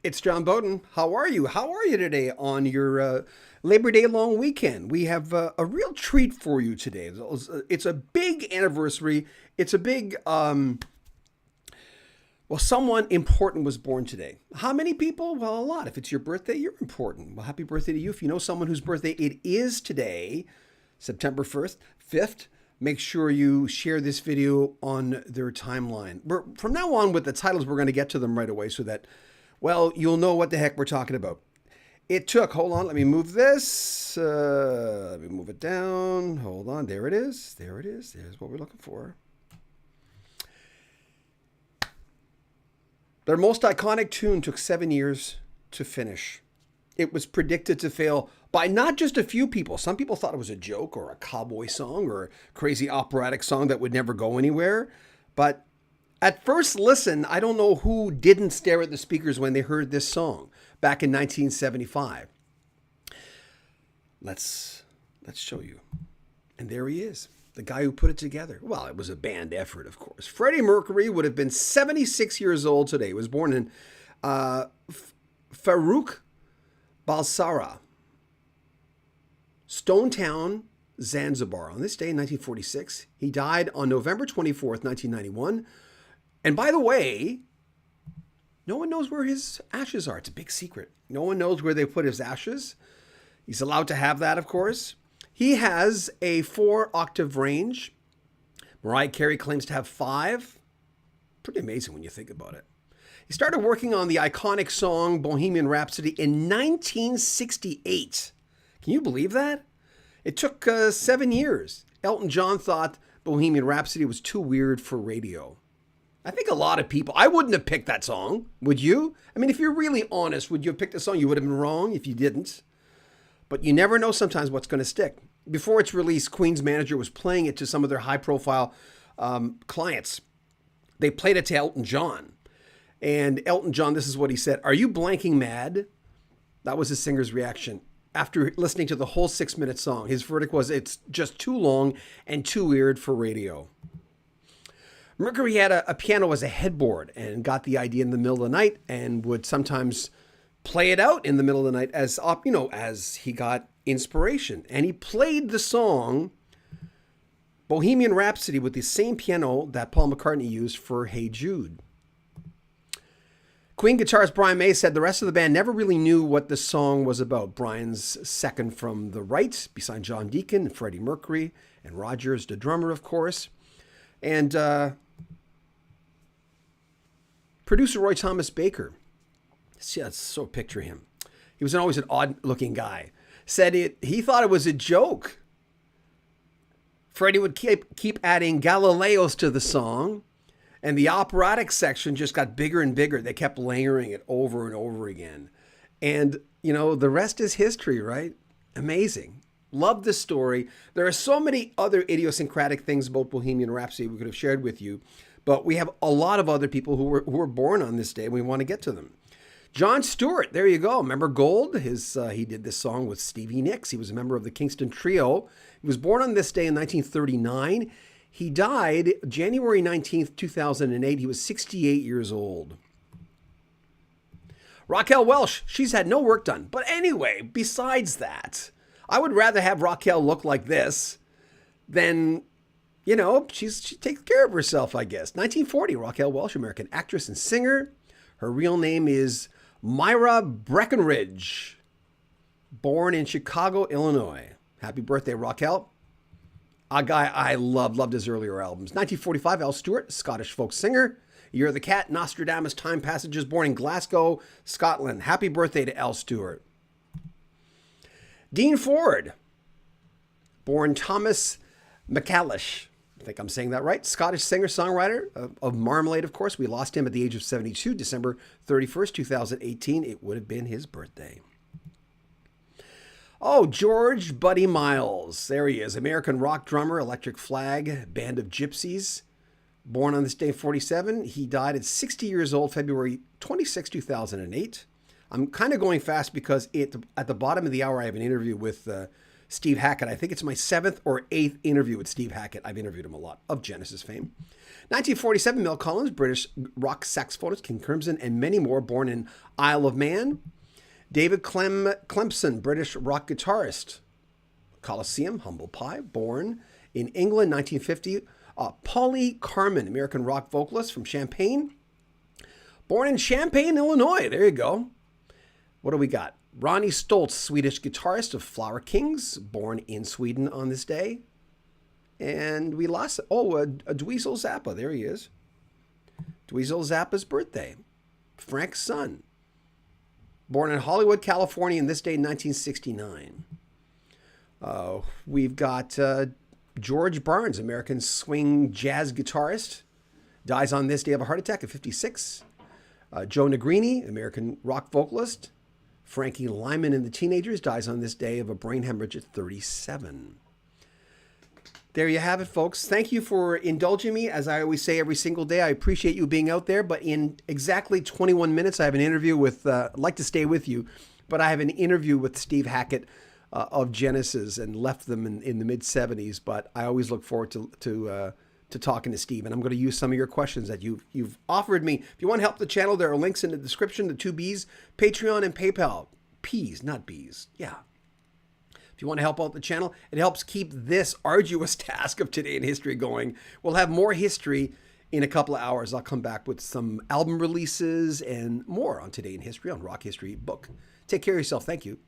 It's John Beaudin. How are you? How are you today on your Labor Day long weekend? We have a real treat for you today. It's a big anniversary. It's a big, someone important was born today. How many people? Well, a lot. If it's your birthday, you're important. Well, happy birthday to you. If you know someone whose birthday it is today, September 1st, 5th, make sure you share this video on their timeline. From now on, with the titles, we're going to get to them right away so that, well, you'll know what the heck we're talking about. It took, hold on, let me move this. Let me move it down. Hold on, there it is. There it is. There's what we're looking for. Their most iconic tune took 7 years to finish. It was predicted to fail by not just a few people. Some people thought it was a joke or a cowboy song or a crazy operatic song that would never go anywhere. But at first listen, I don't know who didn't stare at the speakers when they heard this song back in 1975. Let's show you. And there he is, the guy who put it together. Well, it was a band effort, of course. Freddie Mercury would have been 76 years old today. He was born in Farouk Balsara, Stone Town, Zanzibar. On this day in 1946, he died on November 24th, 1991. And by the way, no one knows where his ashes are. It's a big secret. No one knows where they put his ashes. He's allowed to have that, of course. He has a 4-octave range. Mariah Carey claims to have 5. Pretty amazing when you think about it. He started working on the iconic song Bohemian Rhapsody in 1968. Can you believe that? It took 7 years. Elton John thought Bohemian Rhapsody was too weird for radio. I think a lot of people, I wouldn't have picked that song, would you? I mean, if you're really honest, would you have picked a song? You would have been wrong if you didn't. But you never know sometimes what's going to stick. Before its release, Queen's manager was playing it to some of their high-profile clients. They played it to Elton John. And Elton John, this is what he said: "Are you blanking mad?" That was his singer's reaction. After listening to the whole 6-minute song, his verdict was, it's just too long and too weird for radio. Mercury had a piano as a headboard and got the idea in the middle of the night and would sometimes play it out in the middle of the night as he got inspiration. And he played the song Bohemian Rhapsody with the same piano that Paul McCartney used for Hey Jude. Queen guitarist Brian May said the rest of the band never really knew what the song was about. Brian's second from the right, beside John Deacon, Freddie Mercury, and Rogers, the drummer, of course. And producer Roy Thomas Baker, so picture him. He was always an odd-looking guy. Said he thought it was a joke. Freddie would keep adding Galileos to the song, and the operatic section just got bigger and bigger. They kept layering it over and over again. And, the rest is history, right? Amazing. Love this story. There are so many other idiosyncratic things about Bohemian Rhapsody we could have shared with you, but we have a lot of other people who were born on this day, and we want to get to them. John Stewart, there you go. Remember Gold? He did this song with Stevie Nicks. He was a member of the Kingston Trio. He was born on this day in 1939. He died January 19th, 2008. He was 68 years old. Raquel Welch, she's had no work done. But anyway, besides that, I would rather have Raquel look like this than, she takes care of herself, I guess. 1940, Raquel Welch, American actress and singer. Her real name is Myra Breckenridge, born in Chicago, Illinois. Happy birthday, Raquel. A guy I loved his earlier albums. 1945, Al Stewart, Scottish folk singer. Year of the Cat, Nostradamus, Time Passages, born in Glasgow, Scotland. Happy birthday to Al Stewart. Dean Ford, born Thomas McCallish. I think I'm saying that right. Scottish singer-songwriter of Marmalade, of course. We lost him at the age of 72, December 31st, 2018. It would have been his birthday. Oh, George Buddy Miles. There he is. American rock drummer, Electric Flag, Band of Gypsies. Born on this day, 47. He died at 60 years old, February 26, 2008. I'm kind of going fast because at the bottom of the hour, I have an interview with Steve Hackett. I think it's my 7th or 8th interview with Steve Hackett. I've interviewed him a lot, of Genesis fame. 1947, Mel Collins, British rock saxophonist, King Crimson, and many more, born in Isle of Man. David Clemson, British rock guitarist, Colosseum, Humble Pie, born in England, 1950. Polly Carmen, American rock vocalist from Champaign, born in Champaign, Illinois. There you go. What do we got? Ronnie Stoltz, Swedish guitarist of Flower Kings, born in Sweden on this day. And we lost, Dweezil Zappa. There he is. Dweezil Zappa's birthday. Frank's son. Born in Hollywood, California, on this day, 1969. We've got George Barnes, American swing jazz guitarist, dies on this day of a heart attack at 56. Joe Negrini, American rock vocalist. Frankie Lyman and the Teenagers, dies on this day of a brain hemorrhage at 37. There you have it, folks. Thank you for indulging me. As I always say every single day, I appreciate you being out there. But in exactly 21 minutes, I have an interview with, I'd like to stay with you, but I have an interview with Steve Hackett of Genesis, and left them in the mid-70s. But I always look forward to talking to Steve. And I'm going to use some of your questions that you've offered me. If you want to help the channel, there are links in the description, the 2 B's, Patreon and PayPal. P's, not B's. Yeah. If you want to help out the channel, it helps keep this arduous task of Today in History going. We'll have more history in a couple of hours. I'll come back with some album releases and more on Today in History on Rock History Book. Take care of yourself. Thank you.